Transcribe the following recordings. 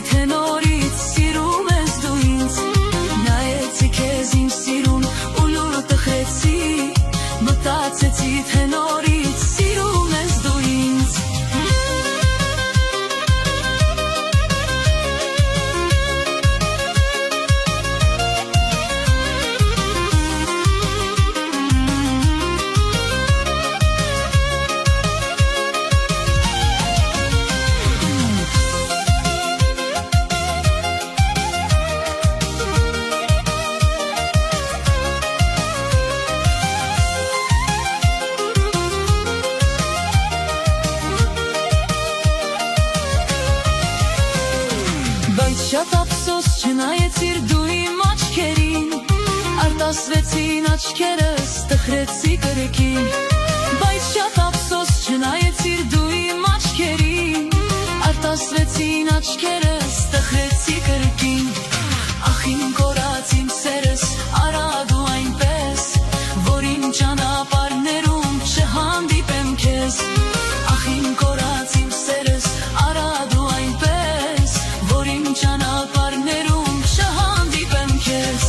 թե նորից սիրում ես դու ինձ Նայեցի քեզ իմ սիրուն ու լուրը տխեցի Մտածեցի թե նորից սիրում ես դու ինձ Շատ ափսոս չնայեցիր դու իմ աչքերին Արտասվեցին աչքերս, տխրեցի կրկին Բայց շատ ափսոս չնայեցիր դու իմ աչքերին Արտասվեցին աչքերս, տխրեցի կրկին Ախ իմ կորած իմ սերս, արա դու այնպես Որ իմ ճանապարհներում չհանդիպեմ քեզ Ախ իմ կորած իմ սերս, արա դու այնպես Որ իմ ճանապարհներում չհանդիպեմ քեզ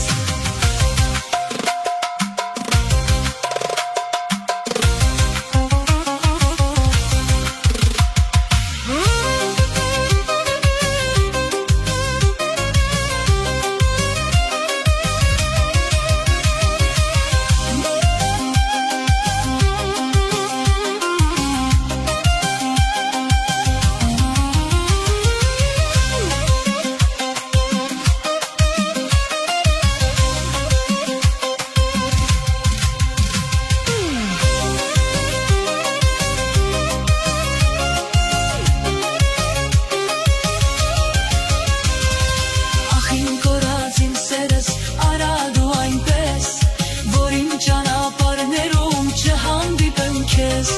ճանապարհներում չհանդիպեմ քեզ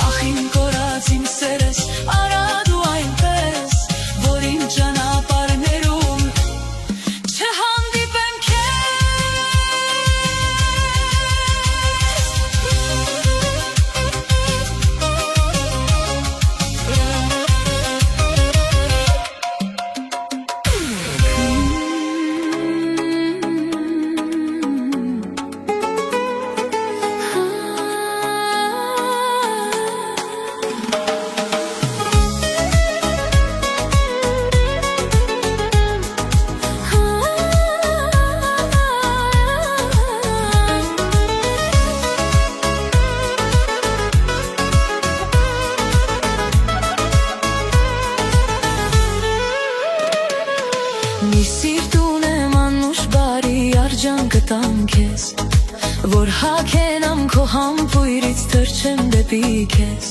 Ախ իմ կորած իմ սերս, արա դու այնպես Որ իմ ճանապարհներում չհանդիպեմ Մի սիրտ ունեմ անուշ բարի արջան կտամ քեզ Որ հագենամ քո համբույրից թռչեմ դեպի քեզ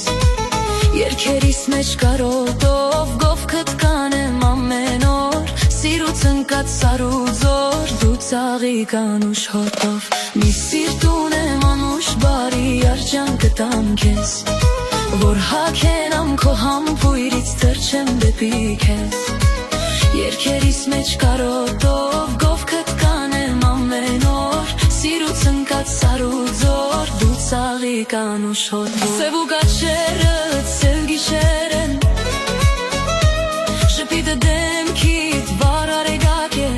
Երգերիս մեջ կարոտով գովքդ կանեմ ամեն օր Սիրուց ընկած սարու ձոր դու ծաղիկ անուշ հոտով Մի սիրտ ունեմ անուշ բարի արջան կտամ քեզ Որ հագենամ քո համբույրից թռչեմ դեպի քեզ Երգերիս մեջ կարոտով գովքդ կանեմ ամեն օր Սիրուց ընկած սարու ձոր դու ծաղիկ անուշ հոտով Սև ու գաչերը ծև գիշեր են Շպիտը դեմքիդ վար արեգակ է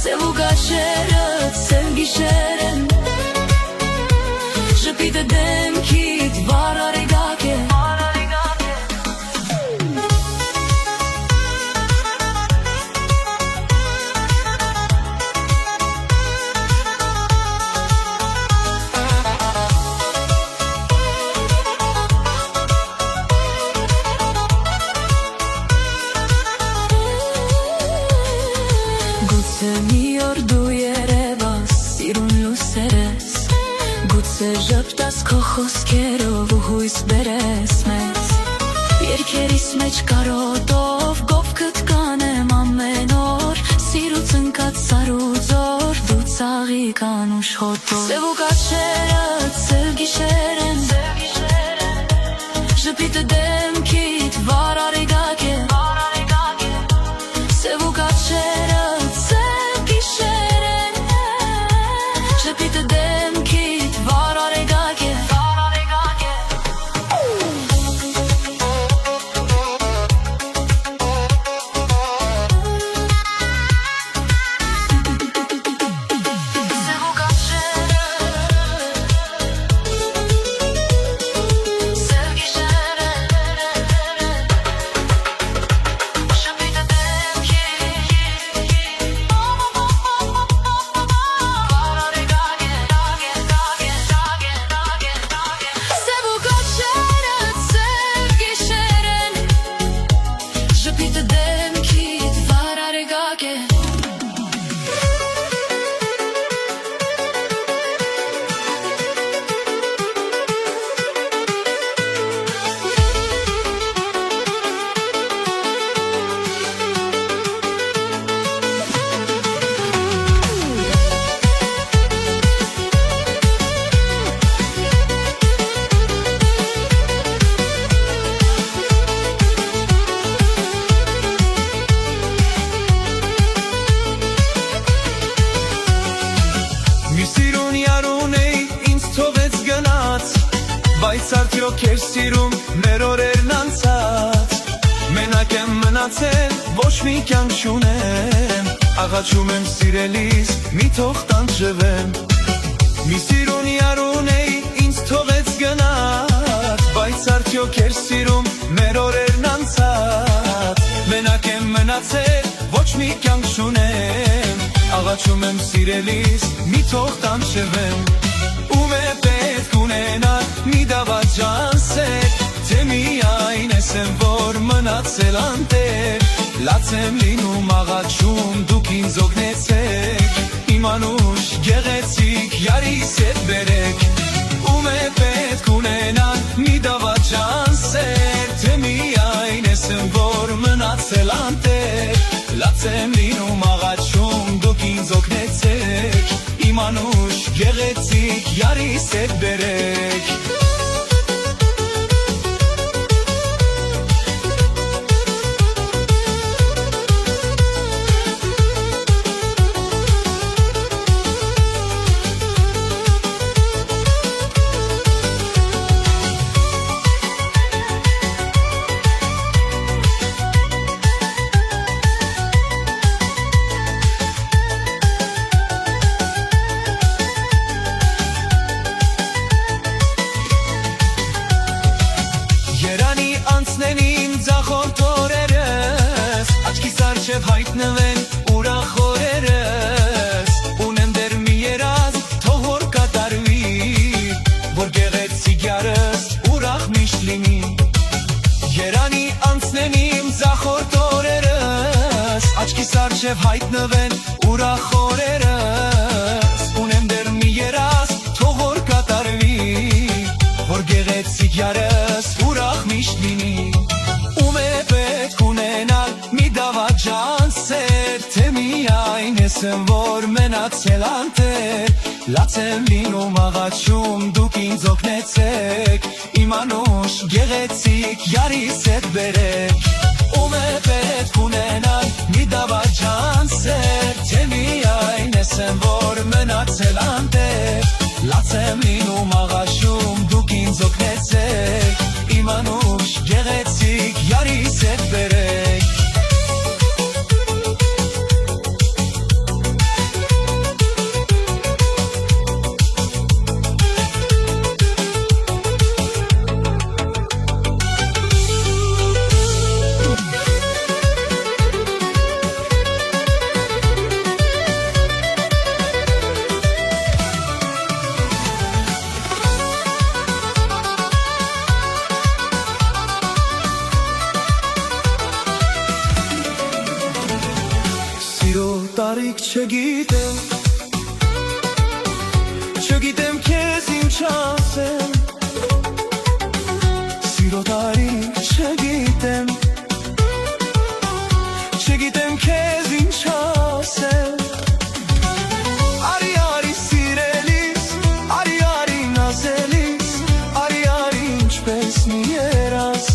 Սև ու գաչերը ծև գիշեր են Շպիտը դեմքիդ վար արեգակ է Գուցե մի օր դու երևաս, սիրուն լուսեր ես Գուցե ժպտաս քո խոսքերով ու հույս բերես մեզ Երգերիս մեջ կարոտով գովքդ կանեմ ամեն օր Սիրուց ընկած սարու ձոր դու ծաղիկ անուշ հոտով Սև ու գաչերը ծև գիշեր են Ժպիտը դեմքիդ վար արեգակ է Սև ու գաչերը ծև գիշեր են Ժպիտը դեմքիդ վար արեգակ է Բայց արդյոք էր սիրում մեր օրերն անցած Մենակ եմ մնացել, ոչ մի կյանք չունեմ Աղաչում եմ սիրելիս, մի թող տանջվեմ Մի սիրունյար ունեի, ինձ թողեց գնաց Բայց արդյոք էր սիրում մեր օրերն անցած Մենակ եմ մնացել, ոչ մի կյանք չունեմ Աղաչում եմ սիրելիս, մի թող տանջվեմ Ում է պետք ունենալ մի դավաճան սեր Թե միայն ես եմ, որ մնացել անտեր Լաց եմ լինում աղաչում, դուք ինձ օգնեցեք Իմ անուշ գեղեցիկ յարիս հետ բերեք Ում է պետք ունենալ մի դավաճան սեր Թե միայն ես եմ, որ մնացել անտեր Լաց եմ լինում աղաչում, դուք ինձ օգնեցեք Իմ անուշ գեղեցիկ յարիս հետ բերեք Հայտնվեն ուրախ օրերս Ունեմ դեր մի երազ, թող որ կատարվի Որ գեղեցիկ յարս ուրախ միշտ լինի Երանի անցնեն իմ ձախորդ օրերս Աչքիս առջև հայտնվեն ուրախ օրերս Ունեմ դեր մի երազ, թող որ կատարվի Որ գեղեցիկ յարս ուրախ միշտ լինի Ում է պետք ունենալ մի դավաճան սեր Թե միայն ես եմ, որ մնացել անտեր Լաց եմ լինում աղաչում, դուք ինձ օգնեցեք Իմ անուշ գեղեցիկ յարիս հետ բերեք Ում է պետք ունենալ մի դավաճան սեր Թե միայն ես եմ, որ մնացել անտեր Լաց եմ լինում աղաչում, դուք ինձ օգնեցեք Իմ անուշ գեղեցիկ յարիս հետ բերեք Տարիք չգիտեմ Չգիտեմ քեզ ինչ ասեմ Սիրո տարիք չգիտեմ Չգիտեմ քեզ ինչ ասեմ Արի արի սիրելիս Արի արի նազելիս Արի արի ինչպես մի երաս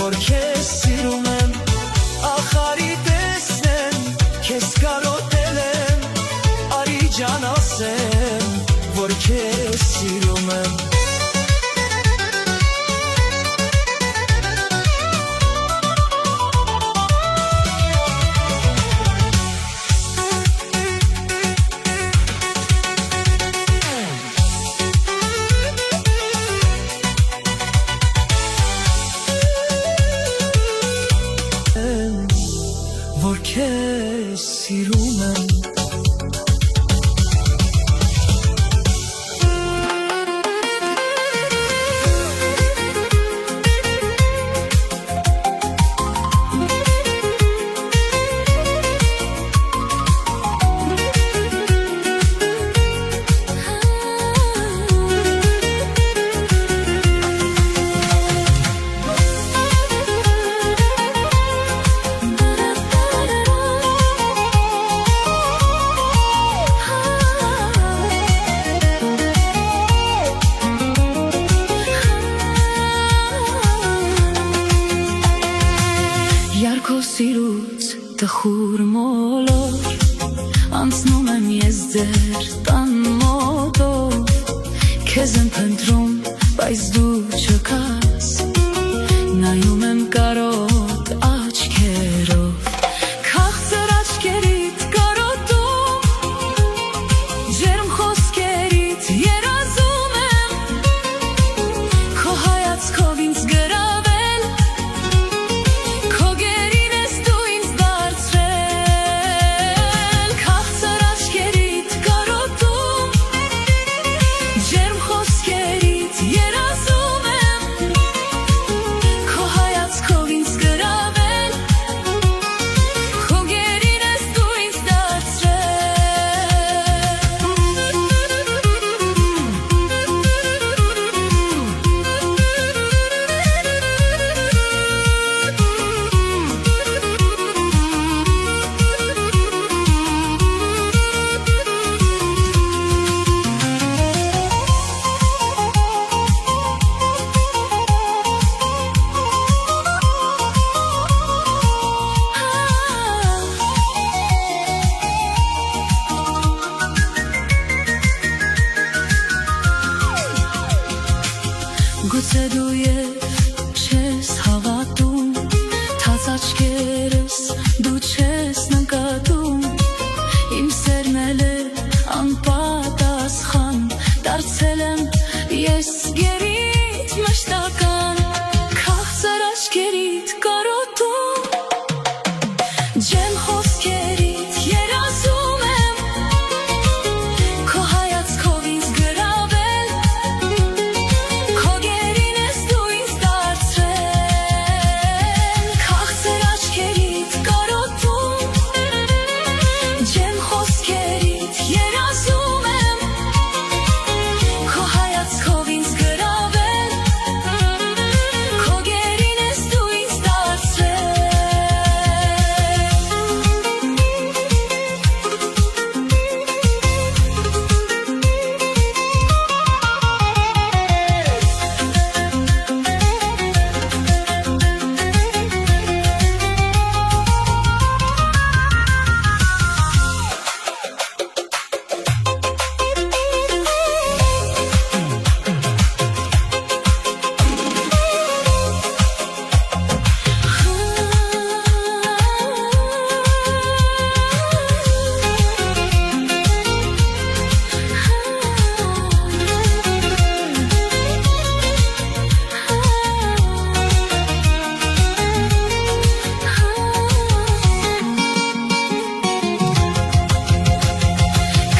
որ քեզ սիրում եմ, ախարի տեսնեմ, քեզ կարոտ ձեր տան մոտով քեզ եմ փնտրում, բայց դու չկաս, նայում եմ կարոտ աչքերով, քաղցր աչքերիդ կարոտում, ջերմ խոսքերիդ երազում եմ, քո հայացքով ինձ գրավել, քո գերին ես դու ինձ դարձրել, քաղցր աչքերիդ կարոտում, ջերմ խոսքերիդ երազում եմ, քո հայացքով ինձ գրավել, քո գերին ես դու ինձ Գուցե դու և չես հավատում, թաց աչքերս դու չես նկատում, իմ սերն էլ է անպատասխան, դարձել եմ ես գերիդ մշտական, քաղցր աչքերիդ կարոտում, ջերմ խոսքերիդ երազում եմ, քո հայացքով ինձ գրավել, քո գերին ես դու ինձ դարձրել, քաղցր աչքերիդ կարոտում, ջերմ խոսքերիդ երազում եմ, քո հայացքով ինձ գրավել, քո գերին ես դու ինձ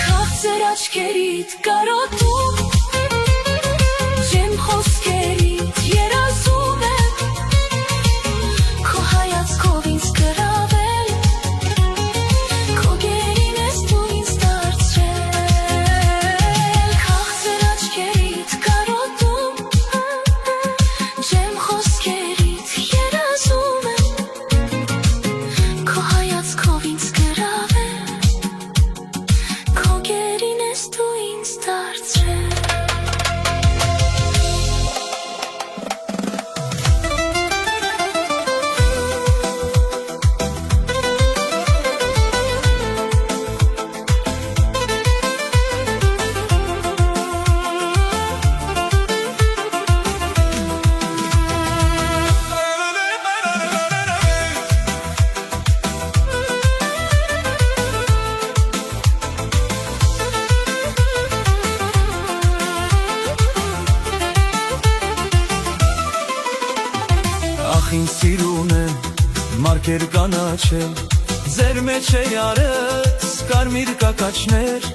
քաղցր աչքերիդ կարոտում, ջերմ խոսքերիդ երազում եմ, քո հայացքով ինձ գրավել, քո գերին ես դու ինձ դարձրել, քաղցր աչքերիդ կարոտում, ջերմ խոսքերիդ երազում եմ, քո հայացքով ինձ գրավել, քո գերին ես դու ինձ դարձրել Ախ ինձ սիրուն եմ, մարգեր կանաչել, ձեր մեջ է յարեց կարմիր կակաչներ,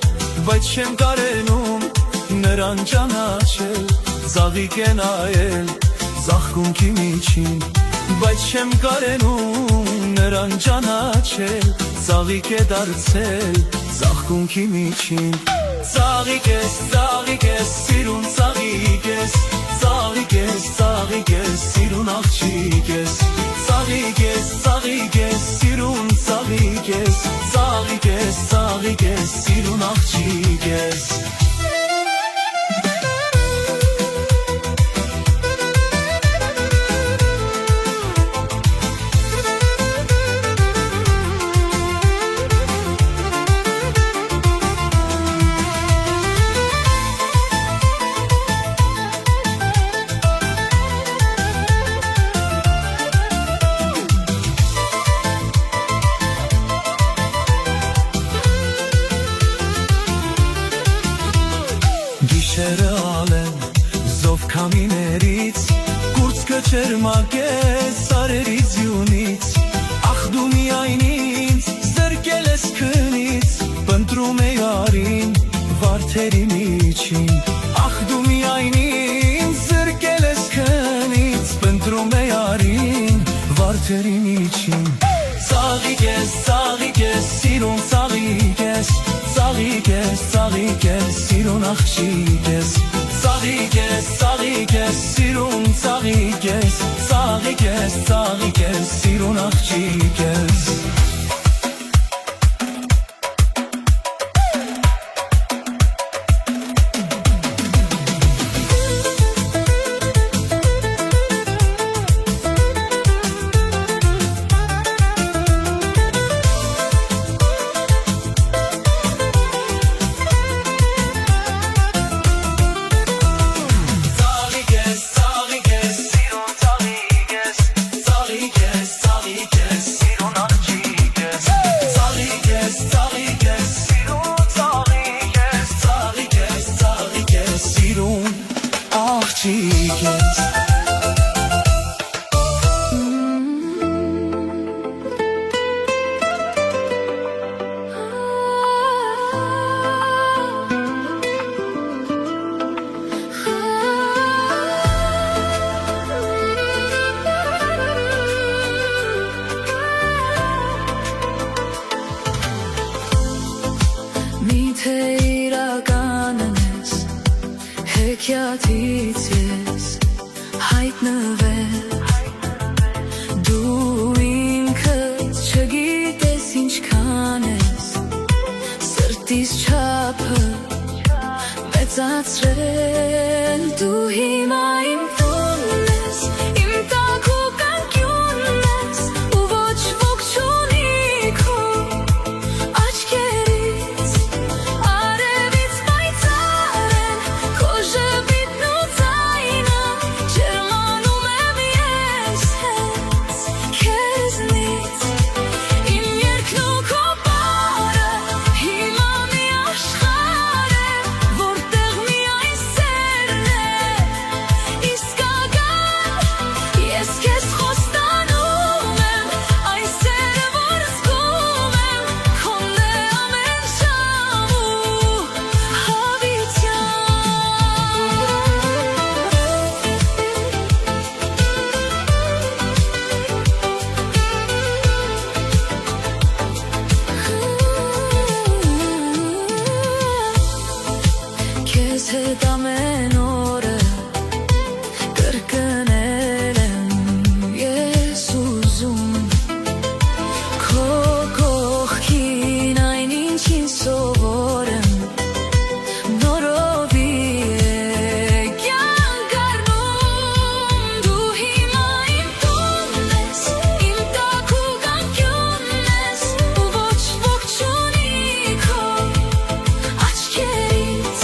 բայց չեմ կարենում նրան ճանաչել, ծաղիկ է նայել ծաղկունքի միջին, բայց չեմ կարենում նրան ճանաչել, ծաղիկ է դարձել ծաղկունքի միջին, ծաղիկ ես, սիրուն ծաղիկ ես, ծաղիկ ես, սիրուն աղջիկ ես, ծաղիկ ես, սիրուն ծաղիկ ես, ծաղիկ ես, սիրուն աղջիկ ես քամիներից Կուրծքը չերմակես սարերից յունից Ախ դու միայն ինձ զրկել ես քնից Պընտրում էի արին վարդերի միջին Ախ դու միայն ինձ զրկել ես քնից Պընտրում էի արին վարդերի միջին Ծաղիկ ես, սիրուն ծաղիկ ես Ծաղիկ ես, սիրուն աղջիկ ես Ծաղիկ ես, սիրուն ծաղիկ ես Ծաղիկ ես, սիրուն աղջիկ ես Միթե իրականն ես, հեքիաթից ես հայտնվել Դու ինքդ չգիտես ինչքան ես Սրտիս չափը մեծացրել Դու հիմա իմ տունն ես, իմ տակ ու կանկյունն ես Ու ոչ ոք չունի քո Քեզ հետ ամեն օրը կրկնել եմ ես ուզում Քո կողքին այն ինչին սովորեմ Նորովի է կյանք առնում Դու հիմա իմ տունն ես, իմ տակ ու կանկյունն ես Ու ոչ ոք չունի քո աչքերից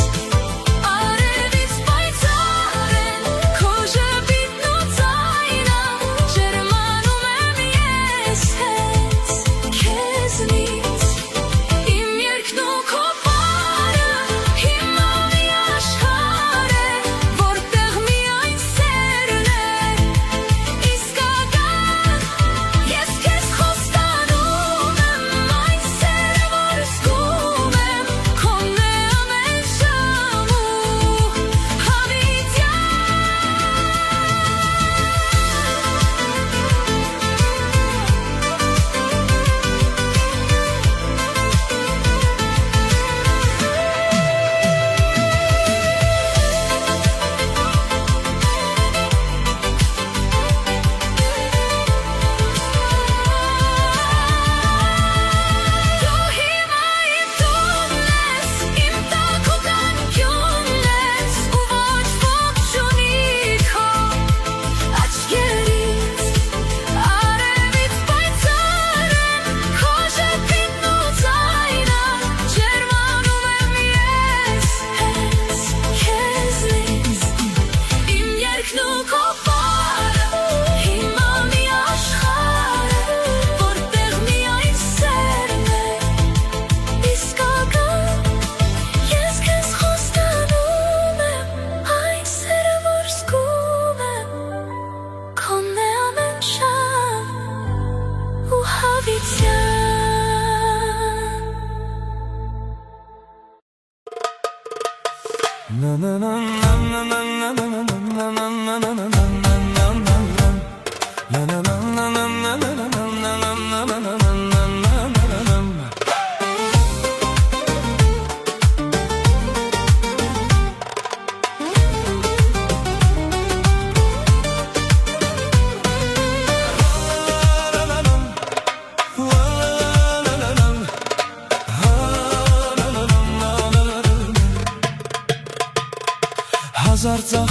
School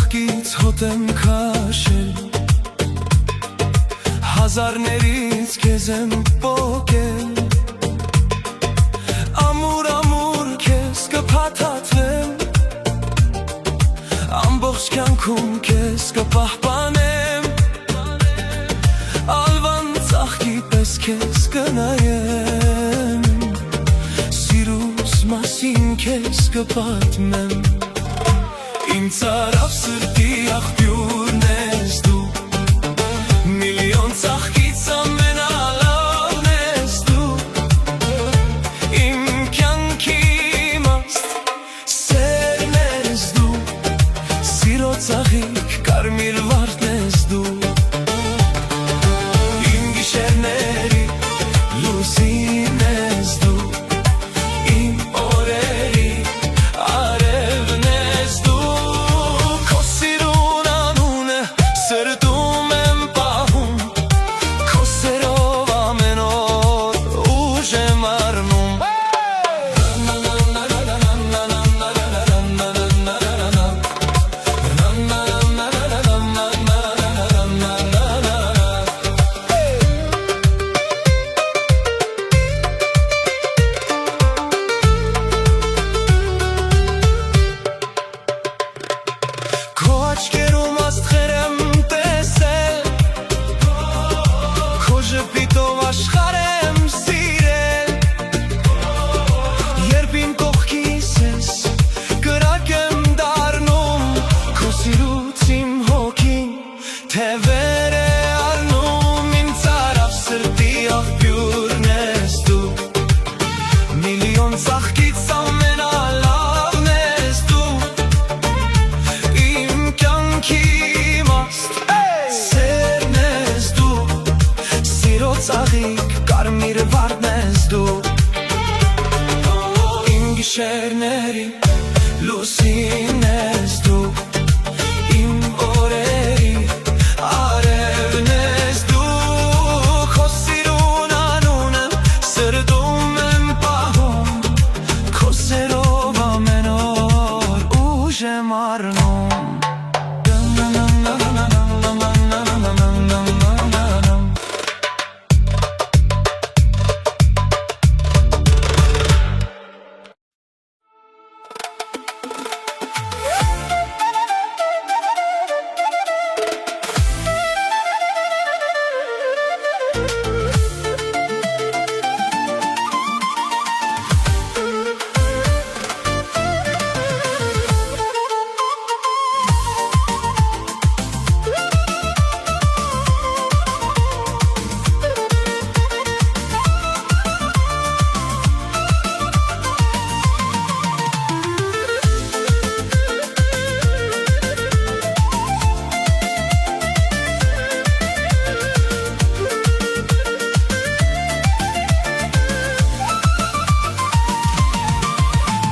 ծաղկից հոտ եմ քաշել, հազարներից քեզ եմ պոկել, ամուր քեզ կփաթաթվեմ, ամբողջ կյանքում քեզ կպահպանեմ, ալվան ծաղկի պես քեզ կնայեմ, սիրուս մասին քեզ կպատմեմ, իմ ծարավ սրտի աղբյուրն ես դու, միլիոն ծաղկից ամենալավն ես դու, իմ կյանքի իմաստ սերն ես դու, սիրո ծաղիկ կարմիր վարդն ես դու, իմ գիշերների լուսին ես դու, իմ օրերի արևն ես դու, քո սիրուն անունը սրտում եմ պահում, քո սերով ամեն օր ուժ եմ առնում, քո աչքերում աստղեր եմ տեսել, քո ժպիտով աշխարհ եմ սիրել, երբ իմ կողքիս ես կրակ եմ դառնում, քո սիրուց իմ հոգին թևեր է առնում, իմ ծարավ սրտի աղբյուրն ես դու, միլիոն ծաղկից ամենալավն ես դու, իմ կյանքի իմաստ սերն ես դու, սիրո ծաղիկ կարմիր վարդն ես դու, իմ գիշերների լուսին ես դու, իմ օրերի արևն ես դու, քո սիրուն անունը սրտում եմ պահում, քո սերով ամեն օր ուժ եմ առնում,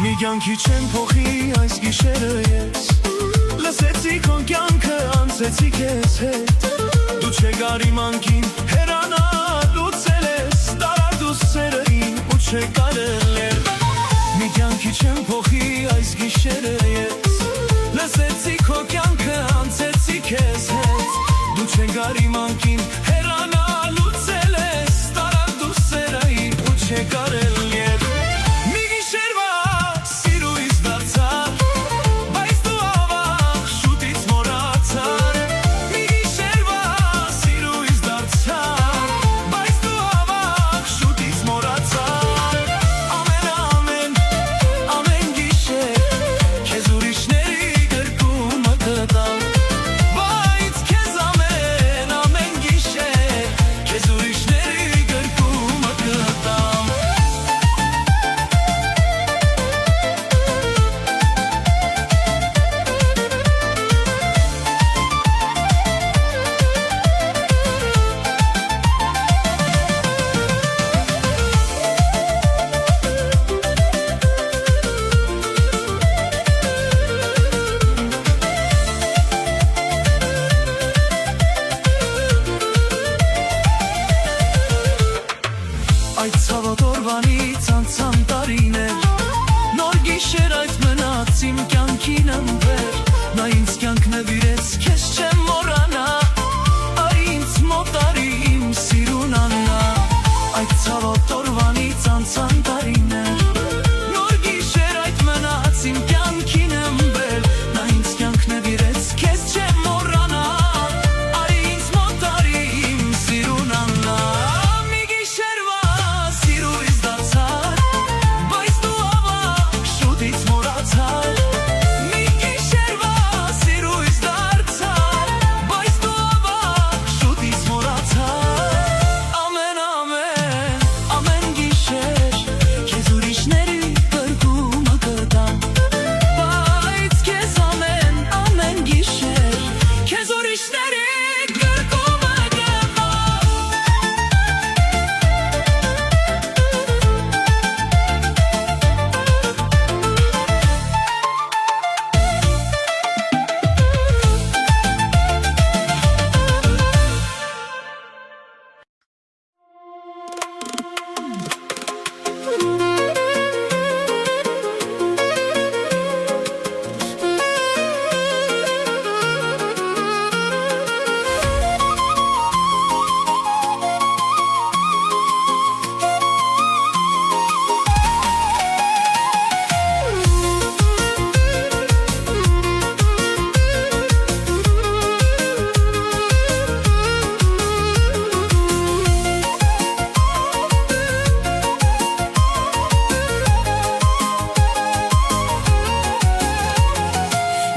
մի կյանքի չեմ փոխի այս գիշերը ես, լսեցի քո կյանքը անցեցի քեզ հետ, դու չեկար իմ անկին հեռանալ, լուծել ես տարար դու սերը իմ ու չեկար ելել, մի կյանքի չեմ փոխի այս գիշերը ես, լսեցի քո կյանքը անցեցի քեզ հետ, դու չեկար իմ անկին հեռանալ, լուծել ես տարար դու սերը իմ ու չեկար ելել, բայց քեզ ամեն գիշեր քեզ, քեզ չեմ մոռանա, արի ինձ մոտ արի իմ սիրուն աննա, այդ ցավոտ օրվանից անցան տարիներ, նոր գիշեր այդ մնաց իմ կյանքին եմ բել, նա ինձ կյանքն է վիրեց, քեզ չեմ մոռանա, արի ինձ մոտ արի իմ սիրուն աննա, մի գիշերվա սիրուհիս դարձար, բայց դու ավաղ շուտից մոռացար, մի գիշերվա սիրուհիս դարձար, բայց դու ավաղ շուտից մոռացար, ամեն գիշեր քեզ ուրիշների գրկումը կտամ, բայց քեզ ամեն գիշեր քեզ ուրիշների գրկումը կտամ.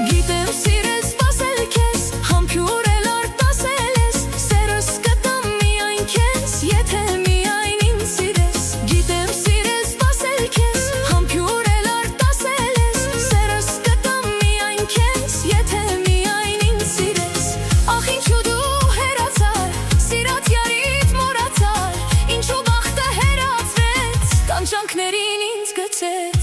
Գիտեմ սիրես սպասել քեզ, համբուրել արտասել ես, սերս կտամ միայն քեզ, եթե միայն ինձ սիրես, գիտեմ սիրես սպասել քեզ, համբուրել արտասել ես, սերս կտամ միայն քեզ, եթե միայն ինձ սիրես, ախ ինչու դու հեռացար, սիրած յարիդ մոռացար, ինչու բախտը հեռացրեց, տանջանքներին ինձ գցեց.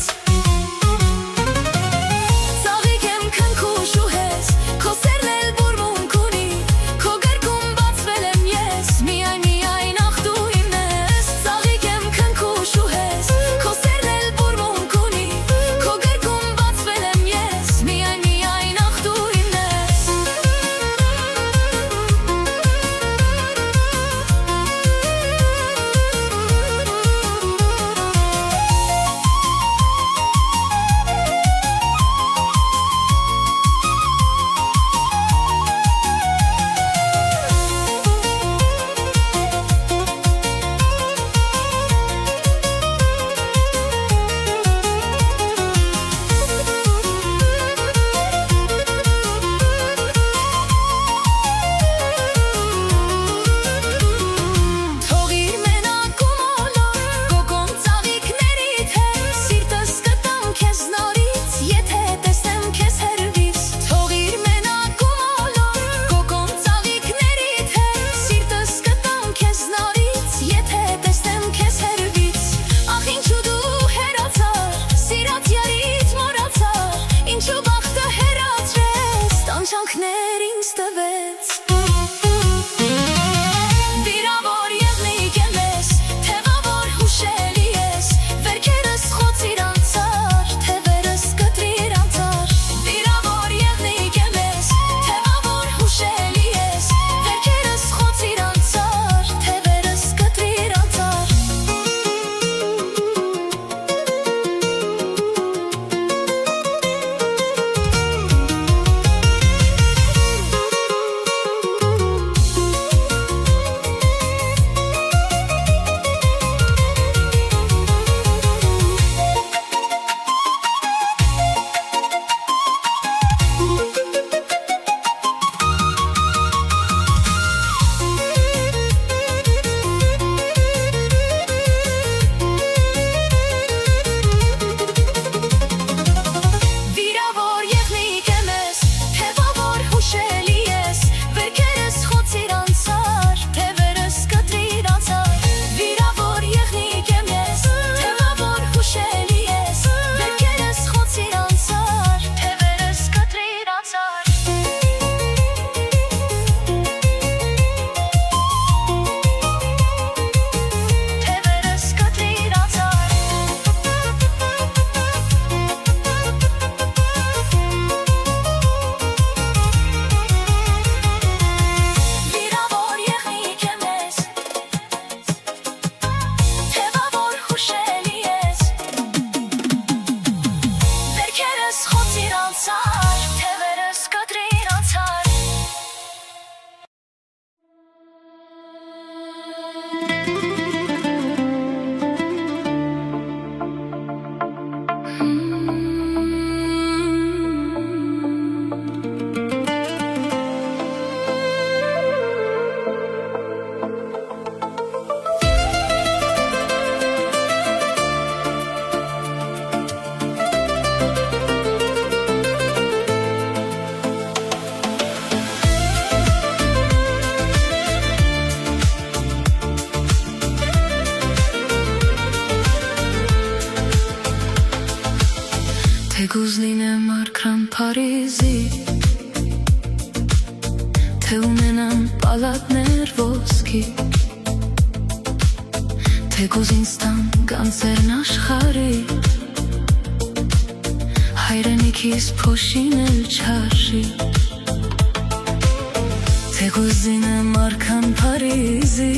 Ծաղիկ եմ քնքուշ ու հես, քո սերն էլ բուրմունք ունի, քո գրկում բացվել եմ ես, միայն ախ դու իմն ես, ծաղիկ եմ քնքուշ ու հես, քո սերն էլ բուրմունք ունի, քո գրկում բացվել եմ ես, միայն ախ դու իմն ես. Թողիր մենակ ու մոլոր, գոգոն ծաղիկներիդ հետ, սիրտս կտամ քեզ նորից, եթե տեսնեմ քեզ հեռվից, թողիր մենակ ու մոլոր, գոգոն ծաղիկներիդ հետ, սիրտս կտամ քեզ նորից, եթե տեսնեմ քեզ հեռվից, ախ ինչու դու հեռացար, սիրած յարիդ մոռացար, ինչու բախտը հեռացրեց, տանջանքներ ինձ տվեց. Վիրավոր եղնիկ եմ ես, թևավոր հուշելի ես, վերքերս խոցիր անցար, թևերս կտրիր անցար, վիրավոր եղնիկ եմ ես, թևավոր հուշելի ես, վերքերս խոցիր անցար, թևերս կտրիր անցար. թե ունենամ պալատներ ոսկի, թեկուզ ինձ տան կանցերն աշխարի, հայրենիքիս փոշին էլ չարժի, թեկուզ զինեմ արքան Փարիզի,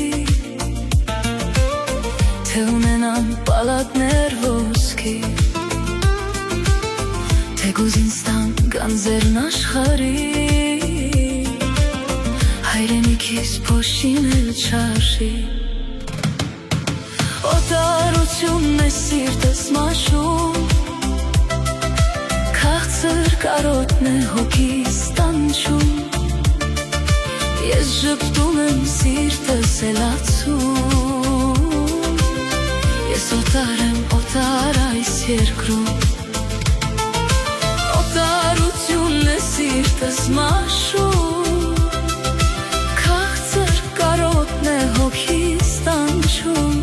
թե ունենամ պալատներ ոսկի, թեկուզ ինձ տան կանցերն աշխարի, հայրենիքիս փոշին էլ չարժի։ Օտարությունն է սիրտս մաշում, քաղցր կարոտն է հոգիս տանջում, ես ժպտում եմ սիրտս էլացում, ես օտար եմ օտար այս երկրում, օտարությունն է սիրտս մաշում, քաղցր կարոտն է հոգիս տանջում,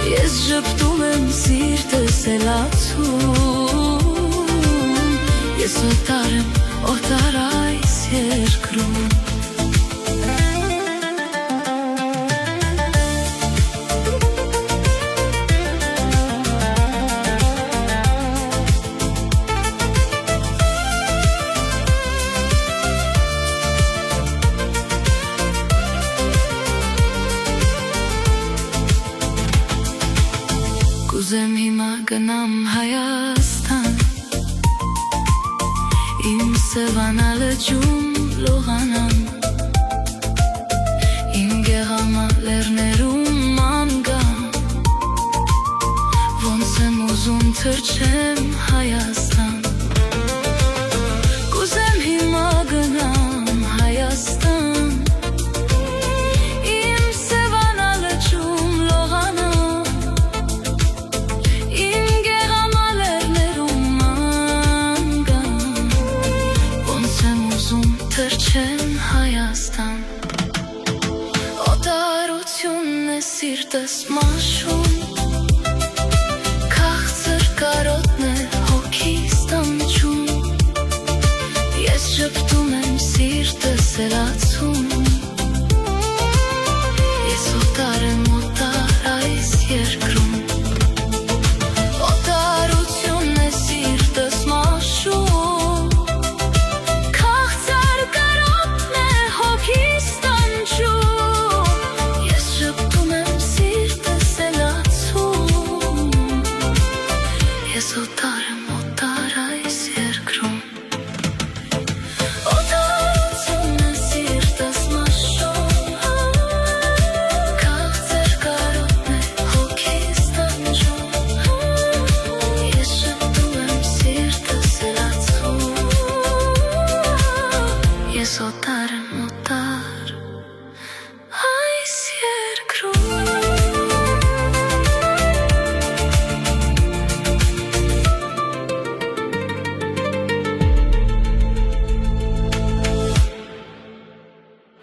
ես ժպտում եմ սիրտս էլացում, ես օտար եմ օտար այս երկրում։ Կուզեմ հիմա գնամ Հայաստան, իմ սևանա լճում լողանամ, իմ գեղամա լեռներում ման գամ, ոնց եմ ուզում թռչեմ Հայաստան, կուզեմ հիմա գնամ Հայաստան, թռչեմ Հայաստան, օտարությունն է սիրտս մաշում, քաղցր կարոտն է հոգիս տանջում, ես ժպտում եմ սիրտս էլացում, ես օտար եմ օտար այս երկրում, օտարությունն է սիրտս մաշում, ես օտար եմ օտար այս երկրում, օտարությունն է սիրտս մաշում, քաղցր կարոտն է հոգիս տանջում, ես ժպտում եմ սիրտս էլացում, ես օտար եմ